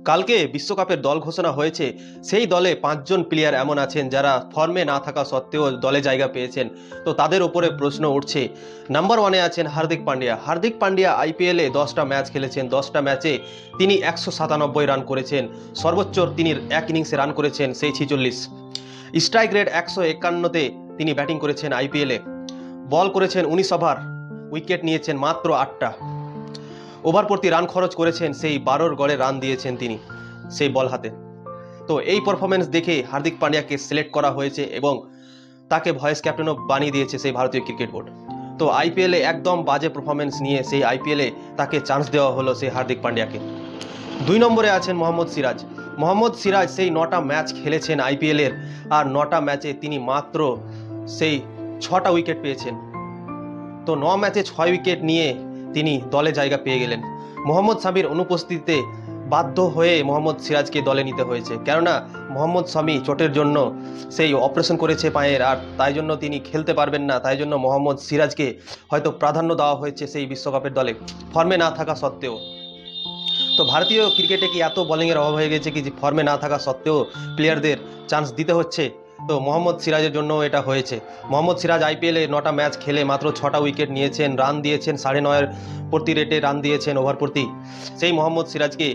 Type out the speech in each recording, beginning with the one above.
কালকে বিশ্বকাপের দল ঘোষণা হয়েছে। সেই দলে 5 জন প্লেয়ার এমন আছেন যারা ফর্মে না থাকা সত্ত্বেও দলে জায়গা পেয়েছেন। তো তাদের উপরে প্রশ্ন উঠছে। নাম্বার 1-এ আছেন হার্দিক পান্ডিয়া। হার্দিক পান্ডিয়া আইপিএলে 10টা ম্যাচ খেলেছেন। 10টা ম্যাচে তিনি 197 রান করেছেন। সর্বোচ্চ তিনি এক ইনিংসে রান করেছেন সেই 46। স্ট্রাইক রেট 151-তে তিনি ব্যাটিং করেছেন আইপিএলে। বল করেছেন 19 ওভার, উইকেট নিয়েছেন মাত্র 8টা। ওভার প্রতি রান খরচ করেছেন সেই 12 গড়ে রান দিয়েছেন তিনি সেই বল হাতে। তো এই পারফরমেন্স দেখে হার্দিক পান্ডিয়াকে সিলেক্ট করা হয়েছে এবং তাকে ভয়েস ক্যাপ্টেনও বানিয়ে দিয়েছে সেই ভারতীয় ক্রিকেট বোর্ড। তো আইপিএলে একদম বাজে পারফরমেন্স নিয়ে সেই আইপিএলে তাকে চান্স দেওয়া হলো সেই হার্দিক পান্ডিয়াকে। 2 নম্বরে আছেন মোহাম্মদ সিরাজ। মোহাম্মদ সিরাজ সেই 9টা ম্যাচ খেলেছেন আইপিএলের, আর 9টা ম্যাচে তিনি মাত্র সেই 6টা উইকেট পেয়েছেন। তো 9 ম্যাচে 6 উইকেট নিয়ে তিনি দলে জায়গা পেয়ে গেলেন। মোহাম্মদ শামির অনুপস্থিতিতে বাধ্য হয়ে মোহাম্মদ সিরাজকে দলে নিতে হয়েছে, কেননা মোহাম্মদ শামি চোটের জন্য সেই অপারেশন করেছে পায়ের, আর তাই জন্য তিনি খেলতে পারবেন না। তাই জন্য মোহাম্মদ সিরাজকে হয়তো প্রাধান্য দেওয়া হয়েছে সেই বিশ্বকাপের দলে ফর্মে না থাকা সত্ত্বেও। তো ভারতীয় ক্রিকেটে কি এত বোলিংয়ের অভাব হয়ে গেছে কি যে ফর্মে না থাকা সত্ত্বেও প্লেয়ারদের চান্স দিতে হচ্ছে? তো মোহাম্মদ সিরাজের জন্য এটা হয়েছে। মোহাম্মদ সিরাজ আইপিএলে 9টা ম্যাচ খেলে মাত্র 6টা উইকেট নিয়েছেন, রান দিয়েছেন 9.5 প্রতি রেটে রান দিয়েছেন ওভার প্রতি। সেই মোহাম্মদ সিরাজকে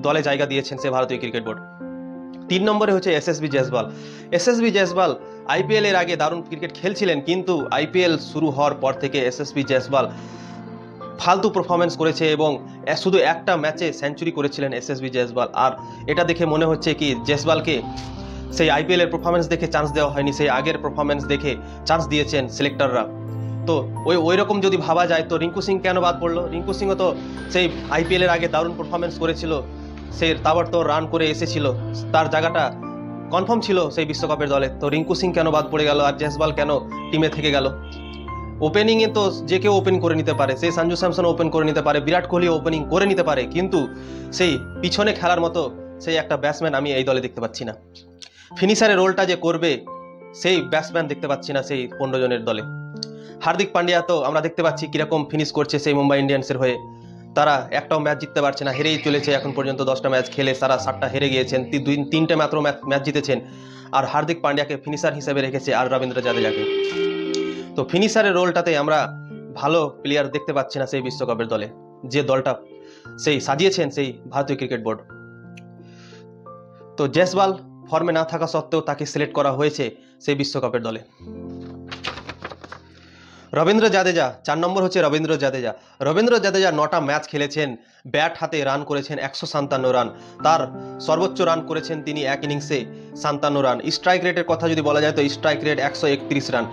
দলে জায়গা দিয়েছেন সে ভারতীয় ক্রিকেট বোর্ড। 3 নম্বরে হচ্ছে SSB Jaiswal. SSB Jaiswal IPL এর আগে দারুণ ক্রিকেট খেলছিলেন, কিন্তু আইপিএল শুরু হওয়ার পর থেকে এসএসবি জয়সওয়াল ফালতু পারফরমেন্স করেছে এবং শুধু একটা ম্যাচে সেঞ্চুরি করেছিলেন এসএসবি জয়সওয়াল। আর এটা দেখে মনে হচ্ছে কি জয়সওয়ালকে সেই আইপিএল এর পারফরমেন্স দেখে চান্স দেওয়া হয়নি, সেই আগের পারফরমেন্স দেখে চান্স দিয়েছেন সিলেক্টররা। তো ওই রকম যদি ভাবা যায় তো রিঙ্কু সিং কেন বাদ পড়লো? রিঙ্কু সিংও তো সেই আইপিএল এর আগে দারুণ পারফরমেন্স করেছিল, সে তাবড়তোড় রান করে এসেছিল, তার জায়গাটা কনফার্ম ছিল সেই বিশ্বকাপের দলে। তো রিঙ্কু সিং কেন বাদ পড়ে গেল আর জয়সওয়াল কেন টিমে থেকে গেল? ওপেনিংয়ে তো যে কেউ ওপেন করে নিতে পারে, সেই সঞ্জু স্যামসন ওপেন করে নিতে পারে, বিরাট কোহলি ওপেনিং করে নিতে পারে, কিন্তু সেই পিছনে খেলার মতো সেই একটা ব্যাটসম্যান আমি এই দলে দেখতে পাচ্ছি না। ফিনিশারের রোলটা যে করবে সেই ব্যাটসম্যান দেখতে পাচ্ছি না সেই 15 জনের দলে। হার্দিক পান্ডিয়া তো আমরা দেখতে পাচ্ছি কিরকম ফিনিশ করছে সেই মুম্বাই ইন্ডিয়ান্সের হয়ে। তারা একটাও ম্যাচ জিততে পারছে না, হেরেই চলেছে এখন পর্যন্ত। 10টা ম্যাচ খেলে তারা 7টা হেরে গিয়েছেন, 3টে মাত্র ম্যাচ জিতেছেন। আর হার্দিক পান্ডিয়াকে ফিনিশার হিসেবে রেখেছে আর রবীন্দ্র জাদেজাকে। তো ফিনিশারের রোলটাতে আমরা ভালো প্লেয়ার দেখতে পাচ্ছি না সেই বিশ্বকাপের দলে, যে দলটা সেই সাজিয়েছেন সেই ভারতীয় ক্রিকেট বোর্ড। তো জয়সওয়াল ফর্মে না থাকা সত্ত্বেও তাকে সিলেক্ট করা হয়েছে সেই বিশ্বকাপের দলে। রবীন্দ্র জাদেজা 4 নম্বর হচ্ছে রবীন্দ্র জাদেজা। রবীন্দ্র জাদেজা 9টা ম্যাচ খেলেছেন, ব্যাট হাতে রান করেছেন 157 রান। তার সর্বোচ্চ রান করেছেন তিনি এক ইনিংসে 57 রান। স্ট্রাইক রেটের কথা যদি বলা যায় তো স্ট্রাইক রেট 131 রান।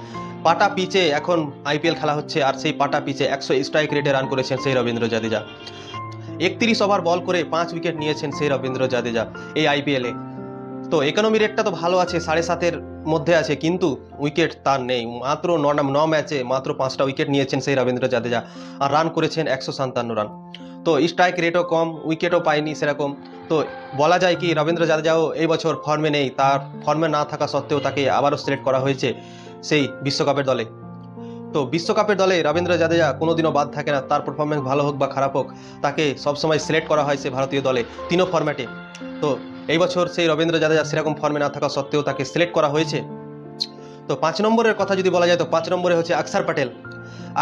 পাটা পিচে এখন আইপিএল খেলা হচ্ছে, আর সেই পাটা পিচে 100 স্ট্রাইক রেটে রান করেছেন সেই রবীন্দ্র জাদেজা। 31 ওভার বল করে 5 উইকেট নিয়েছেন সেই রবীন্দ্র জাদেজা এই আইপিএলে। তো ইকোনমি রেটটা তো ভালো আছে, 7.5-এর মধ্যে আছে, কিন্তু উইকেট তার নেই। মাত্র 9 ম্যাচে মাত্র 5টা উইকেট নিয়েছেন সেই রবীন্দ্র জাদেজা, আর রান করেছেন 157 রান। তো স্ট্রাইক রেটও কম, উইকেটও পায়নি সেরকম। তো বলা যায় কি রবীন্দ্র জাদেজাও এই বছর ফর্মে নেই। তার ফর্মে না থাকা সত্ত্বেও তাকে আবারও সিলেক্ট করা হয়েছে সেই বিশ্বকাপের দলে। তো বিশ্বকাপের দলে রবীন্দ্র জাদেজা কোনোদিনও বাদ থাকে না, তার পারফরমেন্স ভালো হোক বা খারাপ হোক, তাকে সবসময় সিলেক্ট করা হয় সেই ভারতীয় দলে 3 ফরম্যাটে। তো এই বছর সেই রবীন্দ্র জাদেজা সেরকম ফর্মে না থাকা সত্ত্বেও তাকে সিলেক্ট করা হয়েছে। তো 5 নম্বরের কথা যদি বলা যায় তো 5 নম্বরে হচ্ছে অক্ষর প্যাটেল।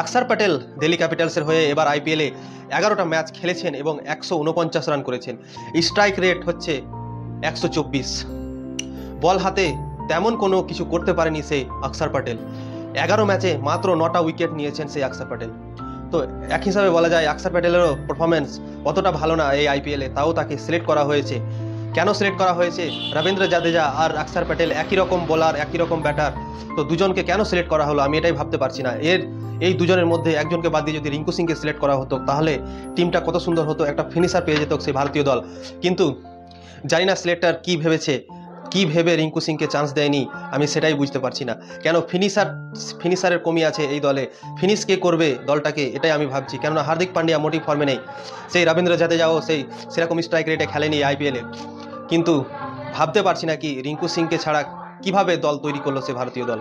অক্ষর প্যাটেল দিল্লি ক্যাপিটালসের হয়ে এবার আইপিএলে 11টা ম্যাচ খেলেছেন এবং 149 রান করেছেন। স্ট্রাইক রেট হচ্ছে 124। বল হাতে তেমন কোনো কিছু করতে পারেনি সেই অক্ষর প্যাটেল। 11 ম্যাচে মাত্র 9টা উইকেট নিয়েছেন সেই অক্ষর প্যাটেল। তো এক হিসাবে বলা যায় অক্ষর প্যাটেলেরও পারফরমেন্স অতটা ভালো না এই আইপিএলে, তাও তাকে সিলেক্ট করা হয়েছে। কেন সিলেক্ট করা হয়েছে? রবীন্দ্র জাদেজা আর অক্ষর প্যাটেল একই রকম বোলার, একই রকম ব্যাটার, তো দুজনকে কেন সিলেক্ট করা হলো আমি এটাই ভাবতে পারছি না। এই দুজনের মধ্যে একজনকে বাদ দিয়ে যদি রিঙ্কু সিংকে সিলেক্ট করা হতো তাহলে টিমটা কত সুন্দর হতো, একটা ফিনিশার পেয়ে যেত সেই ভারতীয় দল। কিন্তু জানি না সিলেক্টর কি ভেবেছে, কি ভেবে রিঙ্কু সিংকে চান্স দেয়নি আমি সেটাই বুঝতে পারছি না। কেন ফিনিশারের কমি আছে এই দলে, ফিনিশ কে করবে দলটাকে এটাই আমি ভাবছি। কেননা হার্দিক পান্ডিয়া মোটেই ফর্মে নেই, সেই রবীন্দ্র জাদেজাও সেরকম স্ট্রাইক রেটে খেলেনি আইপিএলে। কিন্তু ভাবতে পারছি না কি রিঙ্কু সিংকে ছাড়া কিভাবে দল তৈরি করলো সে ভারতীয় দল।